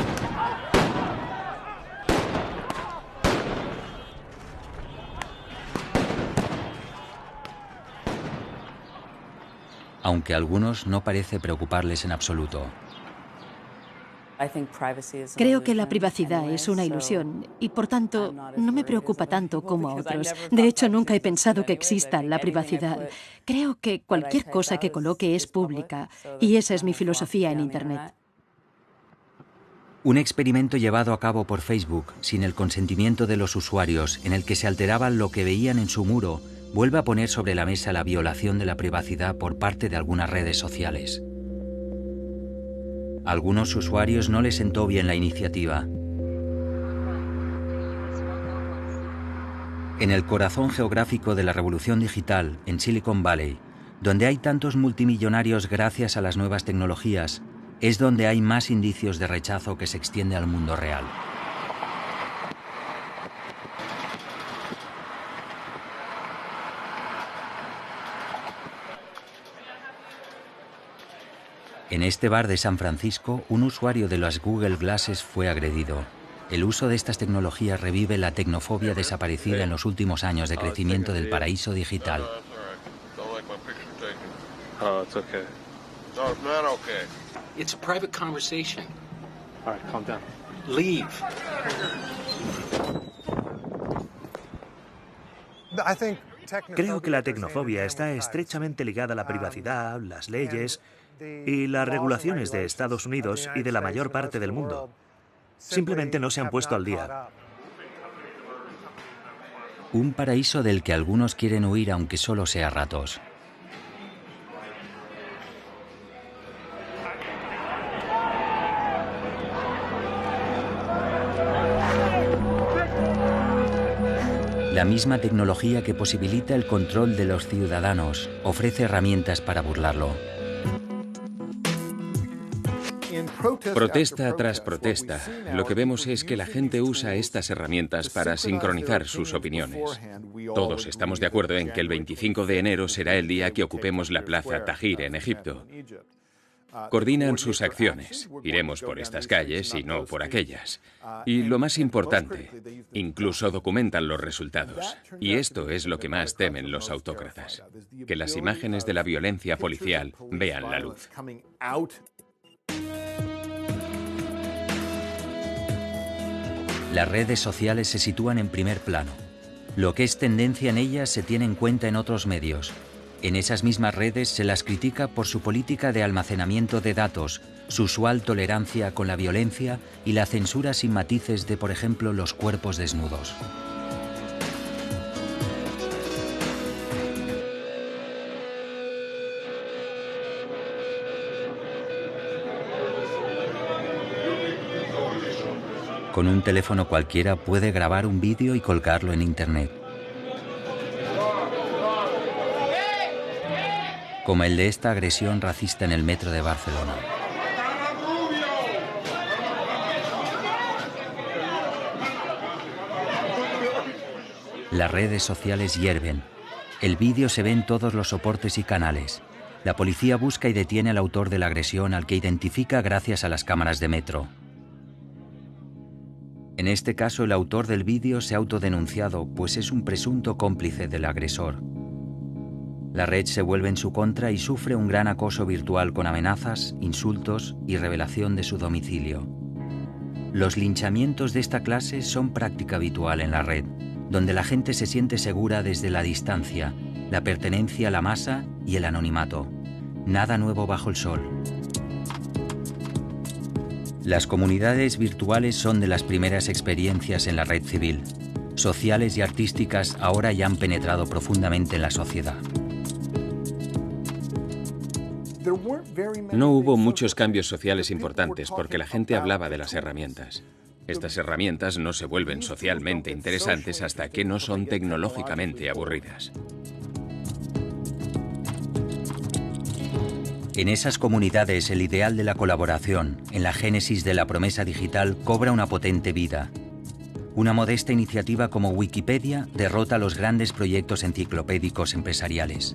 Aunque a algunos no parece preocuparles en absoluto. Creo que la privacidad es una ilusión y, por tanto, no me preocupa tanto como a otros. De hecho, nunca he pensado que exista la privacidad. Creo que cualquier cosa que coloque es pública y esa es mi filosofía en Internet. Un experimento llevado a cabo por Facebook, sin el consentimiento de los usuarios, en el que se alteraba lo que veían en su muro, vuelve a poner sobre la mesa la violación de la privacidad por parte de algunas redes sociales. A algunos usuarios no les sentó bien la iniciativa. En el corazón geográfico de la revolución digital, en Silicon Valley, donde hay tantos multimillonarios gracias a las nuevas tecnologías, es donde hay más indicios de rechazo que se extiende al mundo real. En este bar de San Francisco, un usuario de las Google Glasses fue agredido. El uso de estas tecnologías revive la tecnofobia desaparecida en los últimos años de crecimiento del paraíso digital. It's a private conversation. All right, calm down. Leave. Creo que la tecnofobia está estrechamente ligada a la privacidad, las leyes y las regulaciones de Estados Unidos y de la mayor parte del mundo. Simplemente no se han puesto al día. Un paraíso del que algunos quieren huir aunque solo sea a ratos. La misma tecnología que posibilita el control de los ciudadanos ofrece herramientas para burlarlo. Protesta tras protesta, lo que vemos es que la gente usa estas herramientas para sincronizar sus opiniones. Todos estamos de acuerdo en que el 25 de enero será el día que ocupemos la plaza Tahrir en Egipto. Coordinan sus acciones. Iremos por estas calles y no por aquellas. Y lo más importante, incluso documentan los resultados. Y esto es lo que más temen los autócratas, que las imágenes de la violencia policial vean la luz. Las redes sociales se sitúan en primer plano. Lo que es tendencia en ellas se tiene en cuenta en otros medios. En esas mismas redes se las critica por su política de almacenamiento de datos, su usual tolerancia con la violencia y la censura sin matices de, por ejemplo, los cuerpos desnudos. Con un teléfono cualquiera puede grabar un vídeo y colgarlo en Internet. Como el de esta agresión racista en el metro de Barcelona. Las redes sociales hierven. El vídeo se ve en todos los soportes y canales. La policía busca y detiene al autor de la agresión, al que identifica gracias a las cámaras de metro. En este caso, el autor del vídeo se ha autodenunciado, pues es un presunto cómplice del agresor. La red se vuelve en su contra y sufre un gran acoso virtual con amenazas, insultos y revelación de su domicilio. Los linchamientos de esta clase son práctica habitual en la red, donde la gente se siente segura desde la distancia, la pertenencia a la masa y el anonimato. Nada nuevo bajo el sol. Las comunidades virtuales son de las primeras experiencias en la red civil. Sociales y artísticas ahora ya han penetrado profundamente en la sociedad. No hubo muchos cambios sociales importantes porque la gente hablaba de las herramientas. Estas herramientas no se vuelven socialmente interesantes hasta que no son tecnológicamente aburridas. En esas comunidades el ideal de la colaboración, en la génesis de la promesa digital, cobra una potente vida. Una modesta iniciativa como Wikipedia derrota los grandes proyectos enciclopédicos empresariales.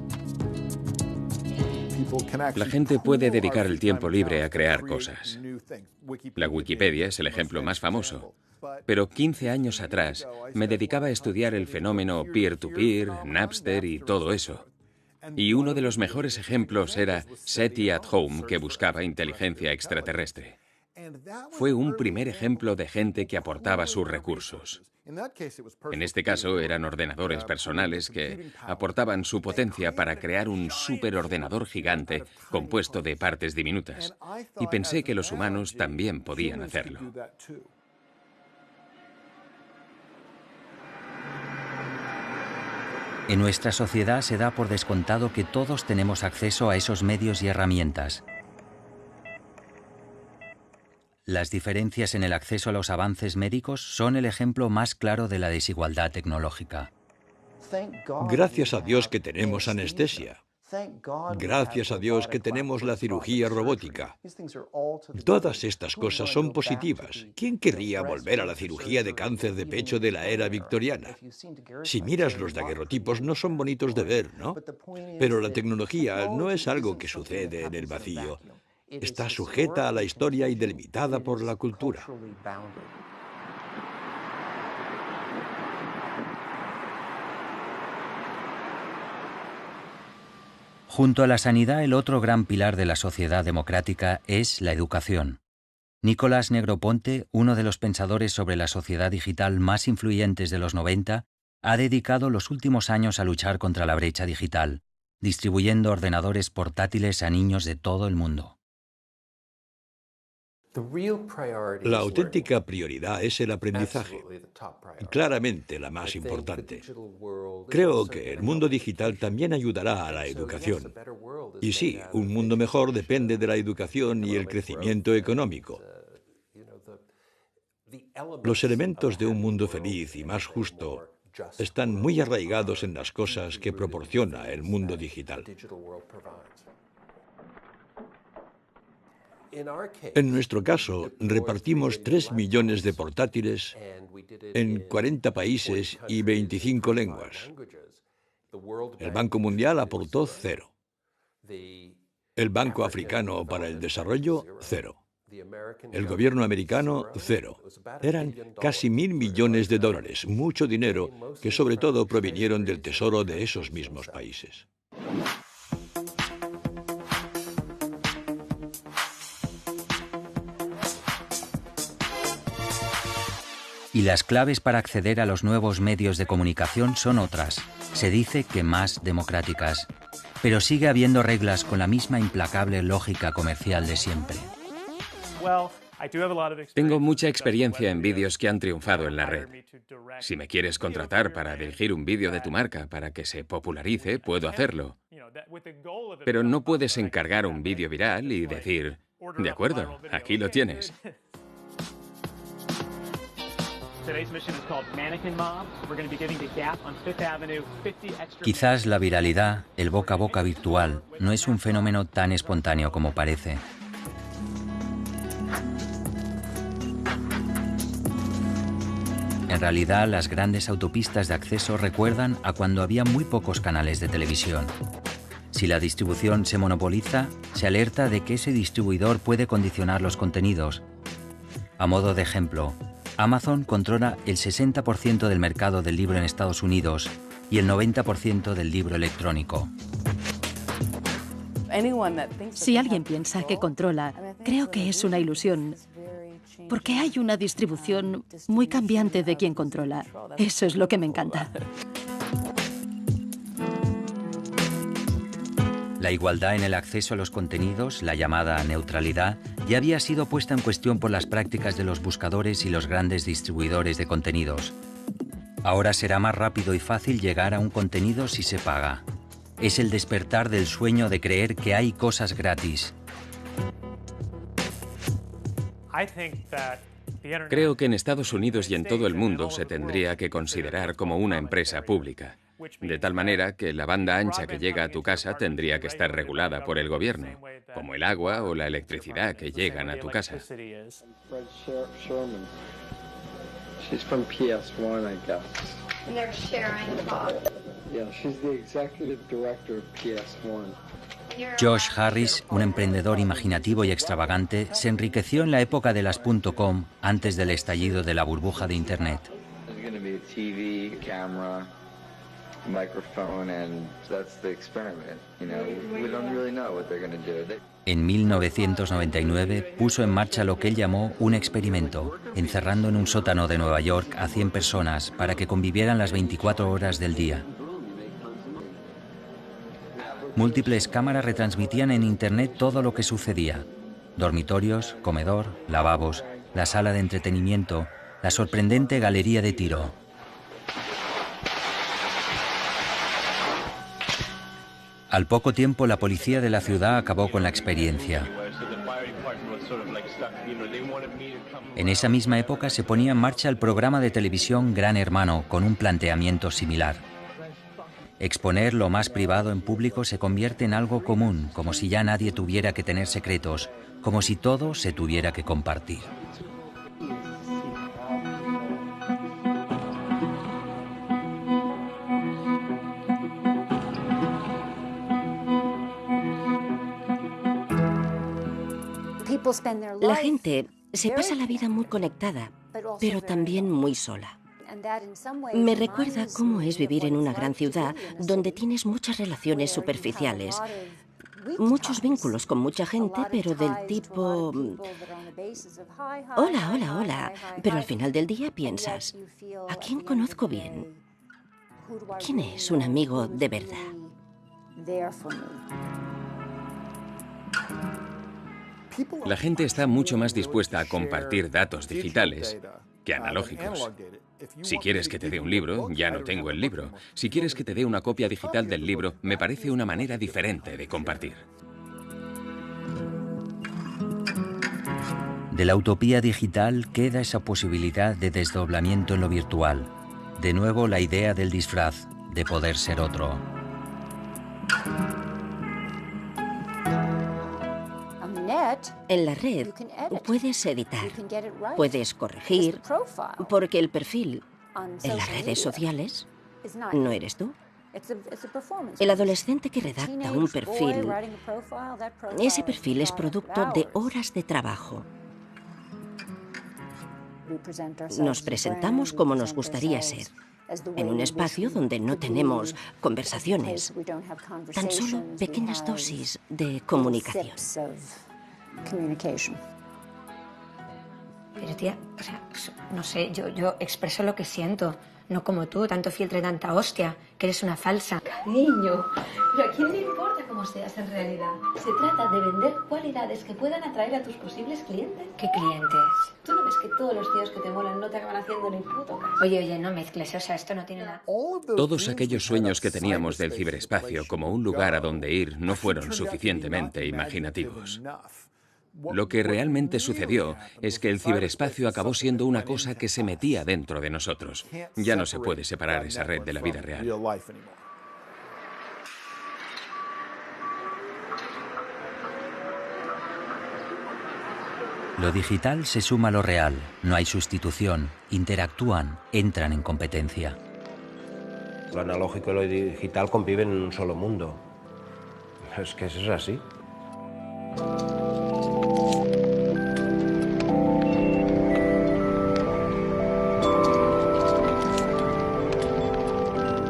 La gente puede dedicar el tiempo libre a crear cosas. La Wikipedia es el ejemplo más famoso. Pero 15 años atrás me dedicaba a estudiar el fenómeno peer-to-peer, Napster y todo eso. Y uno de los mejores ejemplos era SETI at Home, que buscaba inteligencia extraterrestre. Fue un primer ejemplo de gente que aportaba sus recursos. En este caso eran ordenadores personales que aportaban su potencia para crear un superordenador gigante compuesto de partes diminutas. Y pensé que los humanos también podían hacerlo. En nuestra sociedad se da por descontado que todos tenemos acceso a esos medios y herramientas. Las diferencias en el acceso a los avances médicos son el ejemplo más claro de la desigualdad tecnológica. Gracias a Dios que tenemos anestesia. Gracias a Dios que tenemos la cirugía robótica. Todas estas cosas son positivas. ¿Quién querría volver a la cirugía de cáncer de pecho de la era victoriana? Si miras los daguerrotipos no son bonitos de ver, ¿no? Pero la tecnología no es algo que sucede en el vacío. Está sujeta a la historia y delimitada por la cultura. Junto a la sanidad, el otro gran pilar de la sociedad democrática es la educación. Nicolás Negroponte, uno de los pensadores sobre la sociedad digital más influyentes de los 90, ha dedicado los últimos años a luchar contra la brecha digital, distribuyendo ordenadores portátiles a niños de todo el mundo. La auténtica prioridad es el aprendizaje, claramente la más importante. Creo que el mundo digital también ayudará a la educación. Y sí, un mundo mejor depende de la educación y el crecimiento económico. Los elementos de un mundo feliz y más justo están muy arraigados en las cosas que proporciona el mundo digital. En nuestro caso, repartimos 3 millones de portátiles en 40 países y 25 lenguas. El Banco Mundial aportó 0. El Banco Africano para el Desarrollo, 0. El gobierno americano, 0. Eran casi 1.000 millones de dólares, mucho dinero que sobre todo provinieron del tesoro de esos mismos países. Y las claves para acceder a los nuevos medios de comunicación son otras. Se dice que más democráticas. Pero sigue habiendo reglas con la misma implacable lógica comercial de siempre. Tengo mucha experiencia en vídeos que han triunfado en la red. Si me quieres contratar para dirigir un vídeo de tu marca para que se popularice, puedo hacerlo. Pero no puedes encargar un vídeo viral y decir, de acuerdo, aquí lo tienes. Quizás la viralidad, el boca a boca virtual, no es un fenómeno tan espontáneo como parece. En realidad, las grandes autopistas de acceso recuerdan a cuando había muy pocos canales de televisión. Si la distribución se monopoliza, se alerta de que ese distribuidor puede condicionar los contenidos. A modo de ejemplo, Amazon controla el 60% del mercado del libro en Estados Unidos y el 90% del libro electrónico. Si alguien piensa que controla, creo que es una ilusión, porque hay una distribución muy cambiante de quien controla. Eso es lo que me encanta. La igualdad en el acceso a los contenidos, la llamada neutralidad, ya había sido puesta en cuestión por las prácticas de los buscadores y los grandes distribuidores de contenidos. Ahora será más rápido y fácil llegar a un contenido si se paga. Es el despertar del sueño de creer que hay cosas gratis. Creo que en Estados Unidos y en todo el mundo se tendría que considerar como una empresa pública. de tal manera que la banda ancha que llega a tu casa tendría que estar regulada por el gobierno, como el agua o la electricidad que llegan a tu casa. She's from PS1, I guess. And they're sharing a pod. Yeah, she's the executive director of PS1. Josh Harris, un emprendedor imaginativo y extravagante, se enriqueció en la época de las .com antes del estallido de la burbuja de Internet. There's going to be a TV, camera, microphone, and that's the experiment. You know, we don't really know what they're going to do. En 1999 puso en marcha lo que él llamó un experimento, encerrando en un sótano de Nueva York a 100 personas para que convivieran las 24 horas del día. Múltiples cámaras retransmitían en Internet todo lo que sucedía: dormitorios, comedor, lavabos, la sala de entretenimiento, la sorprendente galería de tiro. Al poco tiempo, la policía de la ciudad acabó con la experiencia. En esa misma época se ponía en marcha el programa de televisión Gran Hermano, con un planteamiento similar. Exponer lo más privado en público se convierte en algo común, como si ya nadie tuviera que tener secretos, como si todo se tuviera que compartir. La gente se pasa la vida muy conectada, pero también muy sola. Me recuerda cómo es vivir en una gran ciudad donde tienes muchas relaciones superficiales, muchos vínculos con mucha gente, pero del tipo hola, hola, hola, pero al final del día piensas, ¿a quién conozco bien? ¿Quién es un amigo de verdad? La gente está mucho más dispuesta a compartir datos digitales que analógicos. Si quieres que te dé un libro, ya no tengo el libro. Si quieres que te dé una copia digital del libro, me parece una manera diferente de compartir. De la utopía digital queda esa posibilidad de desdoblamiento en lo virtual. De nuevo la idea del disfraz, de poder ser otro. En la red puedes editar, puedes corregir, porque el perfil en las redes sociales no eres tú. El adolescente que redacta un perfil, ese perfil es producto de horas de trabajo. Nos presentamos como nos gustaría ser, en un espacio donde no tenemos conversaciones, tan solo pequeñas dosis de comunicación. Pero tía, o sea, no sé, yo expreso lo que siento, no como tú, tanto filtro, tanta hostia, que eres una falsa. Cariño, pero ¿a quién le importa cómo seas en realidad? Se trata de vender cualidades que puedan atraer a tus posibles clientes. ¿Qué clientes? ¿Tú no ves que todos los tíos que te molan no te acaban haciendo ni puto caso? Oye, no mezcles, o sea, esto no tiene nada. Todos aquellos sueños que teníamos del ciberespacio como un lugar a donde ir no fueron suficientemente imaginativos. Lo que realmente sucedió es que el ciberespacio acabó siendo una cosa que se metía dentro de nosotros. Ya no se puede separar esa red de la vida real. Lo digital se suma a lo real, no hay sustitución, interactúan, entran en competencia. Lo analógico y lo digital conviven en un solo mundo. Es que eso es así.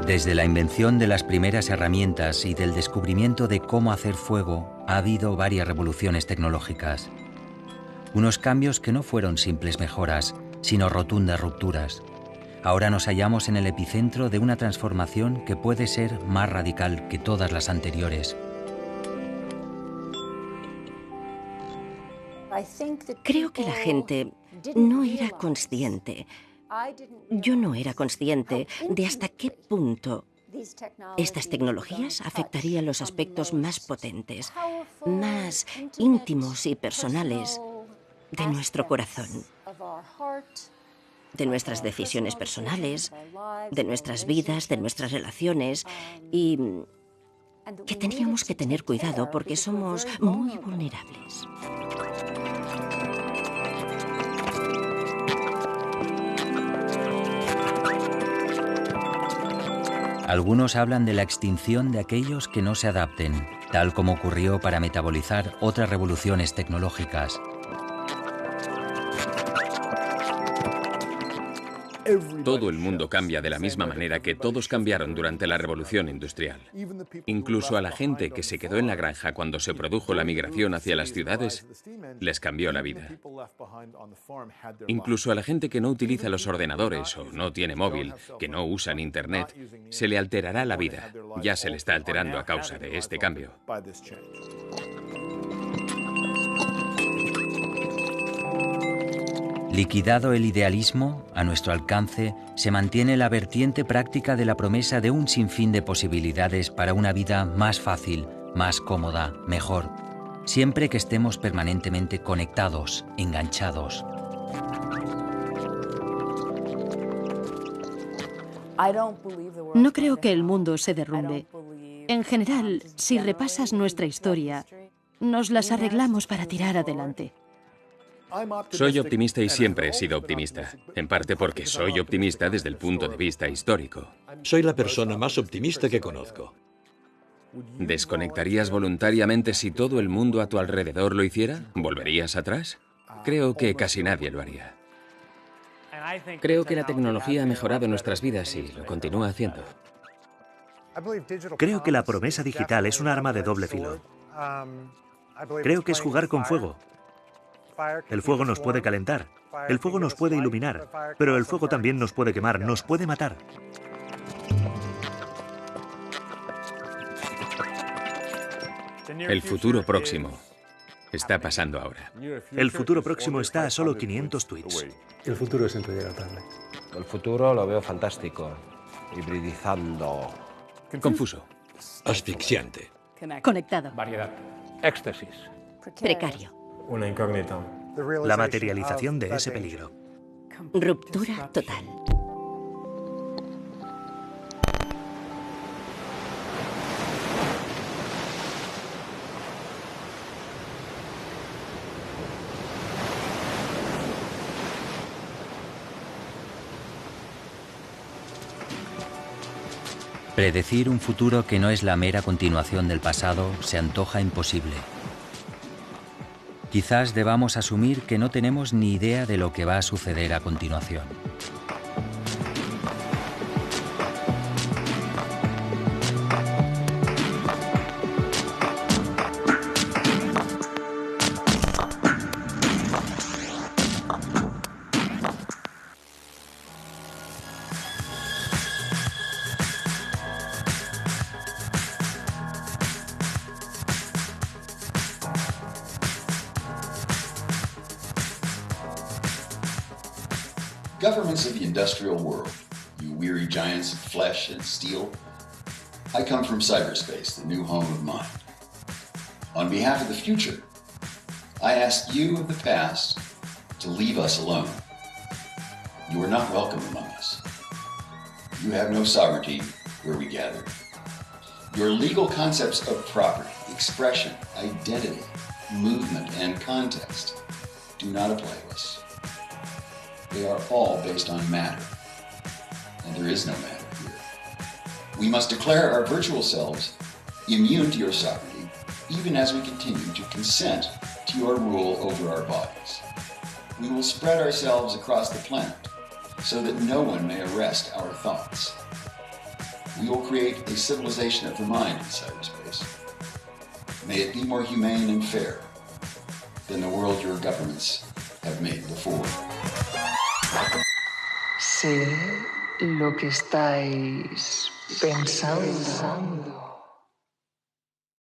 Desde la invención de las primeras herramientas y del descubrimiento de cómo hacer fuego, ha habido varias revoluciones tecnológicas. Unos cambios que no fueron simples mejoras, sino rotundas rupturas. Ahora nos hallamos en el epicentro de una transformación que puede ser más radical que todas las anteriores. Creo que la gente no era consciente. Yo no era consciente de hasta qué punto estas tecnologías afectarían los aspectos más potentes, más íntimos y personales de nuestro corazón. de nuestras decisiones personales, de nuestras vidas, de nuestras relaciones, y que teníamos que tener cuidado porque somos muy vulnerables. Algunos hablan de la extinción de aquellos que no se adapten, tal como ocurrió para metabolizar otras revoluciones tecnológicas. Todo el mundo cambia de la misma manera que todos cambiaron durante la Revolución Industrial. Incluso a la gente que se quedó en la granja cuando se produjo la migración hacia las ciudades, les cambió la vida. Incluso a la gente que no utiliza los ordenadores o no tiene móvil, que no usan Internet, se le alterará la vida. Ya se le está alterando a causa de este cambio. Liquidado el idealismo, a nuestro alcance se mantiene la vertiente práctica de la promesa de un sinfín de posibilidades para una vida más fácil, más cómoda, mejor, siempre que estemos permanentemente conectados, enganchados. No creo que el mundo se derrumbe. En general, si repasas nuestra historia, nos las arreglamos para tirar adelante. Soy optimista y siempre he sido optimista, en parte porque soy optimista desde el punto de vista histórico. Soy la persona más optimista que conozco. ¿Desconectarías voluntariamente si todo el mundo a tu alrededor lo hiciera? ¿Volverías atrás? Creo que casi nadie lo haría. Creo que la tecnología ha mejorado nuestras vidas y lo continúa haciendo. Creo que la promesa digital es un arma de doble filo. Creo que es jugar con fuego. El fuego nos puede calentar, el fuego nos puede iluminar, pero el fuego también nos puede quemar, nos puede matar. El futuro próximo está pasando ahora. El futuro próximo está a solo 500 tweets. El futuro siempre llega tarde. El futuro lo veo fantástico, hibridizando. Confuso. Asfixiante. Conectado. Variedad. Éxtasis. Precario. Una incógnita. La materialización de ese peligro. Ruptura total. Predecir un futuro que no es la mera continuación del pasado se antoja imposible. Quizás debamos asumir que no tenemos ni idea de lo que va a suceder a continuación. Governments of the industrial world, you weary giants of flesh and steel, I come from cyberspace, the new home of mind. On behalf of the future, I ask you of the past to leave us alone. You are not welcome among us. You have no sovereignty where we gather. Your legal concepts of property, expression, identity, movement, and context do not apply to us. They are all based on matter, and there is no matter here. We must declare our virtual selves immune to your sovereignty, even as we continue to consent to your rule over our bodies. We will spread ourselves across the planet so that no one may arrest our thoughts. We will create a civilization of the mind in cyberspace. May it be more humane and fair than the world your governments have made before. Sé lo que estáis pensando.